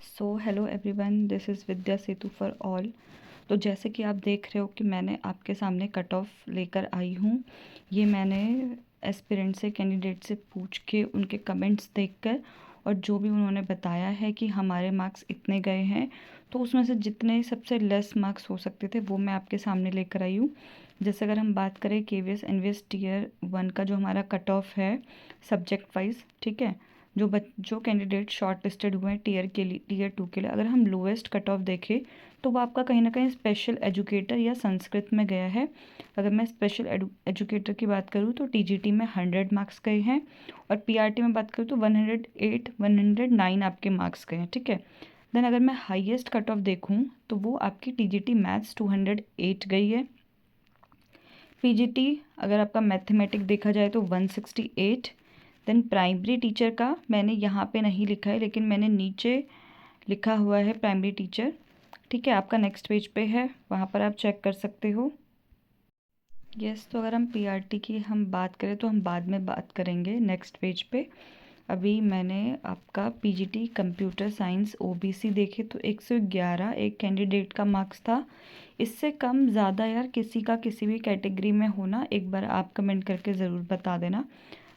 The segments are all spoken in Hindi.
So hello everyone, this is Vidya Setu for all. तो जैसे कि आप देख रहे हो कि मैंने आपके सामने कट ऑफ लेकर आई हूँ। ये मैंने एस्पिरेंट से, कैंडिडेट से पूछ के, उनके कमेंट्स देखकर, और जो भी उन्होंने बताया है कि हमारे मार्क्स इतने गए हैं, तो उसमें से जितने सबसे लेस मार्क्स हो सकते थे वो मैं आपके सामने लेकर आई हूँ। जैसे अगर हम बात करें KVS NVS टीयर 1 का जो हमारा कट ऑफ है सब्जेक्ट वाइज, ठीक है, जो कैंडिडेट शॉर्ट लिस्टेड हुए हैं टीयर के लिए, टीयर 2 के लिए, अगर हम लोएस्ट कट ऑफ देखें तो वो आपका कहीं ना कहीं स्पेशल एजुकेटर या संस्कृत में गया है। अगर मैं स्पेशल एजुकेटर की बात करूँ तो TGT में 100 मार्क्स गए हैं, और PRT में बात करूँ तो 108 109 आपके मार्क्स गए हैं, ठीक है। देन अगर मैं हाईएस्ट कट ऑफ देखूँ तो वो आपकी TGT मैथ्स 208 गई है। PGT अगर आपका मैथमेटिक देखा जाए तो 168। देन प्राइमरी टीचर का मैंने यहाँ पे नहीं लिखा है, लेकिन मैंने नीचे लिखा हुआ है प्राइमरी टीचर, ठीक है, आपका नेक्स्ट पेज पे है, वहाँ पर आप चेक कर सकते हो। यस, तो अगर हम PRT की हम बात करें तो हम बाद में बात करेंगे नेक्स्ट पेज पे। अभी मैंने आपका PGT कंप्यूटर साइंस OBC देखे तो 111 एक कैंडिडेट का मार्क्स था। इससे कम ज़्यादा यार किसी का किसी भी कैटेगरी में होना, एक बार आप कमेंट करके ज़रूर बता देना,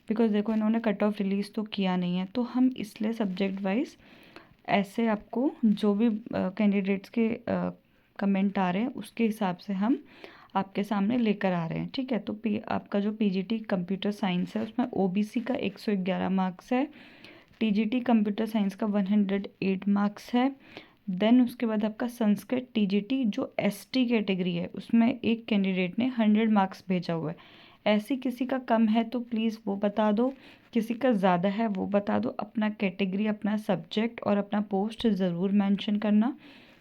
बिकॉज देखो इन्होंने कट ऑफ रिलीज़ तो किया नहीं है, तो हम इसलिए सब्जेक्ट वाइज ऐसे आपको जो भी कैंडिडेट्स के कमेंट आ रहे हैं उसके हिसाब से हम आपके सामने लेकर आ रहे हैं, ठीक है। तो आपका जो PGT कंप्यूटर साइंस है उसमें OBC का 111 मार्क्स है, TGT कंप्यूटर साइंस का 108 मार्क्स है। देन उसके बाद आपका संस्कृत TGT जो ST कैटेगरी है उसमें एक कैंडिडेट ने 100 मार्क्स भेजा हुआ है। ऐसी किसी का कम है तो प्लीज़ वो बता दो, किसी का ज़्यादा है वो बता दो, अपना कैटेगरी, अपना सब्जेक्ट और अपना पोस्ट ज़रूर मेंशन करना,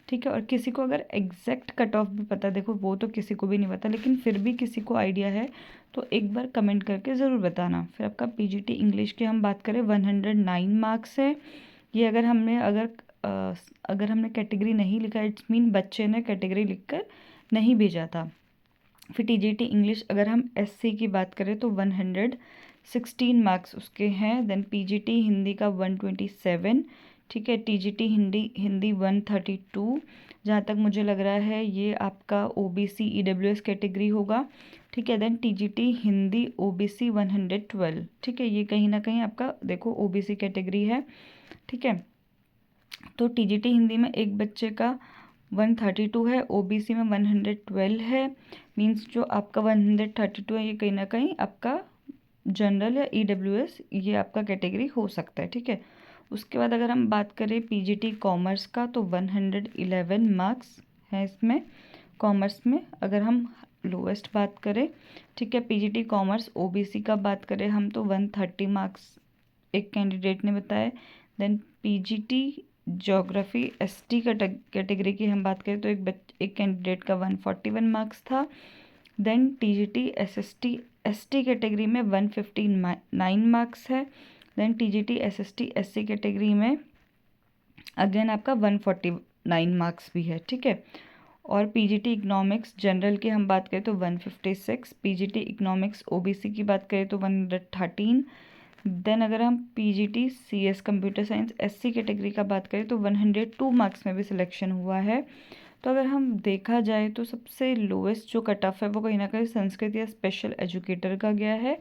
ठीक है। और किसी को अगर एग्जैक्ट कट ऑफ भी पता, देखो वो तो किसी को भी नहीं पता, लेकिन फिर भी किसी को आइडिया है तो एक बार कमेंट करके ज़रूर बताना। फिर आपका PGT इंग्लिश की हम बात करें 109 मार्क्स है। ये अगर हमने कैटेगरी नहीं लिखा, इट्स मीन बच्चे ने कैटेगरी लिखकर नहीं भेजा था। फिर TGT इंग्लिश अगर हम SC की बात करें तो 116 मार्क्स उसके हैं। देन PGT हिंदी का 127, ठीक है। TGT हिंदी 132, जहाँ तक मुझे लग रहा है ये आपका OBC EWS कैटेगरी होगा, ठीक है। देन TGT हिंदी OBC 112, ठीक है, ये कहीं ना कहीं आपका देखो OBC कैटेगरी है, ठीक है। तो TGT हिंदी में एक बच्चे का 132 है, OBC में 112 है, मींस जो आपका 132 है ये कहीं ना कहीं आपका जनरल या EWS ये आपका कैटेगरी हो सकता है, ठीक है। उसके बाद अगर हम बात करें PGT कॉमर्स का तो 111 मार्क्स है इसमें, कॉमर्स में अगर हम लोएस्ट बात करें, ठीक है। PGT कॉमर्स OBC का बात करें हम तो 130 मार्क्स एक कैंडिडेट ने बताया। Then PGT geography ST category की हम बात करें तो एक कैंडिडेट का 141 मार्क्स था। Then TGT SST ST category में 159 मार्क्स है। Then TGT SST SC category में अगेन आपका 149 मार्क्स भी है, ठीक है। और PGT इकोनॉमिक्स जनरल की हम बात करें तो 156, PGT इकोनॉमिक्स OBC की बात करें तो 113। देन अगर हम PGT CS computer science SC category का बात करें तो 102 मार्क्स में भी सिलेक्शन हुआ है। तो अगर हम देखा जाए तो सबसे लोएस्ट जो कट ऑफ है वो कहीं ना कहीं संस्कृत या स्पेशल एजुकेटर का गया है,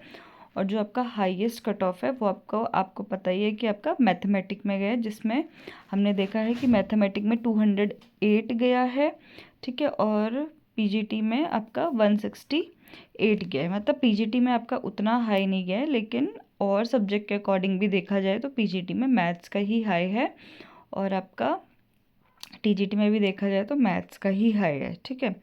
और जो आपका हाईएस्ट कट ऑफ है वो आपको पता ही है कि आपका मैथमेटिक में गया है, जिसमें हमने देखा है कि मैथमेटिक में 208 गया है, ठीक है। और PGT में आपका 168 गया है, मतलब PGT में आपका उतना हाई नहीं गया है, लेकिन और सब्जेक्ट के अकॉर्डिंग भी देखा जाए तो PGT में मैथ्स का ही हाई है, और आपका TGT में भी देखा जाए तो मैथ्स का ही हाई है, ठीक है।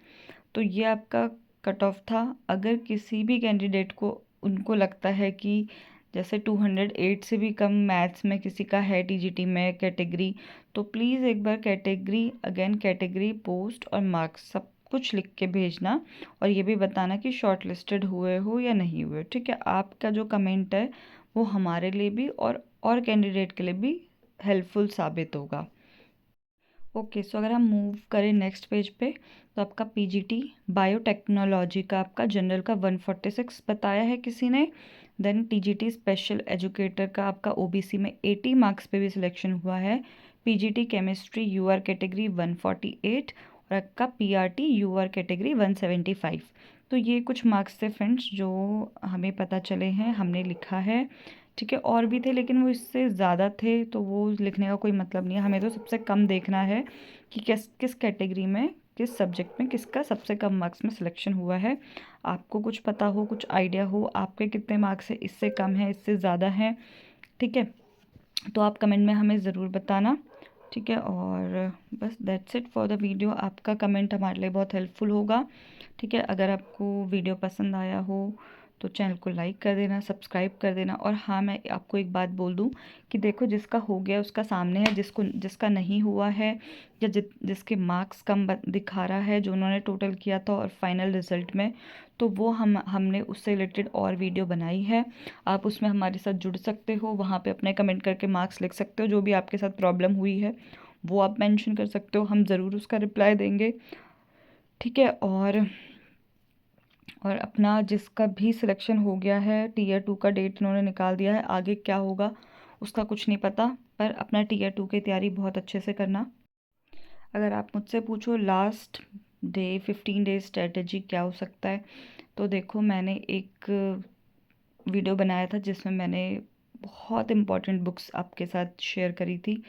तो ये आपका कट ऑफ था। अगर किसी भी कैंडिडेट को उनको लगता है कि जैसे 208 से भी कम मैथ्स में किसी का है TGT में कैटेगरी, तो प्लीज़ एक बार कैटेगरी पोस्ट और मार्क्स सब कुछ लिख के भेजना, और ये भी बताना कि शॉर्ट लिस्टेड हुए हो या नहीं हुए, ठीक है। आपका जो कमेंट है वो हमारे लिए भी और कैंडिडेट के लिए भी हेल्पफुल साबित होगा। ओके, सो अगर हम मूव करें नेक्स्ट पेज पे तो आपका PGT बायोटेक्नोलॉजी का आपका जनरल का 146 बताया है किसी ने। देन TGT स्पेशल एजुकेटर का आपका OBC में 80 मार्क्स पे भी सिलेक्शन हुआ है। पीजीटी केमिस्ट्री यूआर कैटेगरी 148 और आपका पीआरटी यूआर कैटेगरी 175। तो ये कुछ मार्क्स थे फ्रेंड्स जो हमें पता चले हैं, हमने लिखा है। ठीक है, और भी थे लेकिन वो इससे ज़्यादा थे तो वो लिखने का कोई मतलब नहीं है। हमें तो सबसे कम देखना है कि किस किस कैटेगरी में, किस सब्जेक्ट में किसका सबसे कम मार्क्स में सिलेक्शन हुआ है। आपको कुछ पता हो, कुछ आइडिया हो आपके कितने मार्क्स है, इससे कम है, इससे ज़्यादा है, ठीक है, तो आप कमेंट में हमें ज़रूर बताना। ठीक है, और बस that's it for the video. आपका कमेंट हमारे लिए बहुत हेल्पफुल होगा। ठीक है, अगर आपको वीडियो पसंद आया हो तो चैनल को लाइक कर देना, सब्सक्राइब कर देना। और हाँ, मैं आपको एक बात बोल दूँ कि देखो, जिसका हो गया उसका सामने है, जिसका नहीं हुआ है या जिसके मार्क्स कम दिखा रहा है, जो उन्होंने टोटल किया था और फाइनल रिजल्ट में, तो वो हमने उससे रिलेटेड और वीडियो बनाई है। आप उसमें हमारे साथ जुड़ सकते हो, वहाँ पे अपने कमेंट करके मार्क्स लिख सकते हो। जो भी आपके साथ प्रॉब्लम हुई है वो आप मेंशन कर सकते हो, हम ज़रूर उसका रिप्लाई देंगे। ठीक है, और अपना जिसका भी सिलेक्शन हो गया है, टीयर 2 का डेट इन्होंने निकाल दिया है, आगे क्या होगा उसका कुछ नहीं पता, पर अपना टीयर 2 की तैयारी बहुत अच्छे से करना। अगर आप मुझसे पूछो लास्ट डे 15 डेज स्ट्रेटजी क्या हो सकता है, तो देखो, मैंने एक वीडियो बनाया था जिसमें मैंने बहुत इम्पॉर्टेंट बुक्स आपके साथ शेयर करी थी,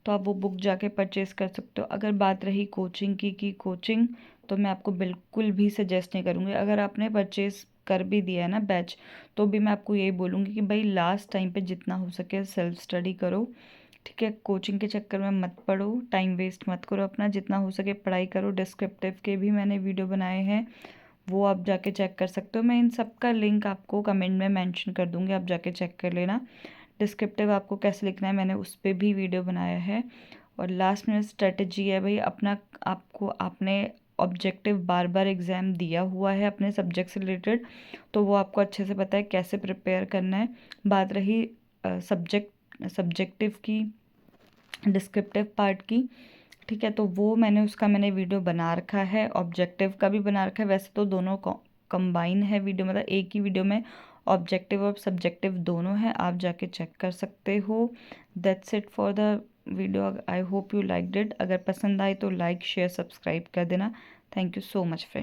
तो आप वो बुक जाके परचेज़ कर सकते हो। अगर बात रही कोचिंग की कोचिंग, तो मैं आपको बिल्कुल भी सजेस्ट नहीं करूँगी। अगर आपने परचेज़ कर भी दिया है ना बैच, तो भी मैं आपको यही बोलूँगी कि भाई लास्ट टाइम पे जितना हो सके सेल्फ स्टडी करो। ठीक है, कोचिंग के चक्कर में मत पड़ो, टाइम वेस्ट मत करो, अपना जितना हो सके पढ़ाई करो। डिस्क्रिप्टिव के भी मैंने वीडियो बनाए हैं, वो आप जाके चेक कर सकते हो। मैं इन सब का लिंक आपको कमेंट में मेंशन कर दूँगी, आप जाके चेक कर लेना। डिस्क्रिप्टिव आपको कैसे लिखना है मैंने उस पर भी वीडियो बनाया है। और लास्ट में स्ट्रेटजी है भाई, आपने ऑब्जेक्टिव बार बार एग्ज़ाम दिया हुआ है अपने सब्जेक्ट से रिलेटेड, तो वो आपको अच्छे से पता है कैसे प्रिपेयर करना है। बात रही सब्जेक्टिव की, डिस्क्रिप्टिव पार्ट की, ठीक है, तो वो मैंने वीडियो बना रखा है, ऑब्जेक्टिव का भी बना रखा है। वैसे तो दोनों कंबाइन है वीडियो, मतलब एक ही वीडियो में ऑब्जेक्टिव और सब्जेक्टिव दोनों है, आप जाके चेक कर सकते हो। That's it for the video. I hope you liked it. अगर पसंद आए तो लाइक शेयर सब्सक्राइब कर देना। Thank you so much friend.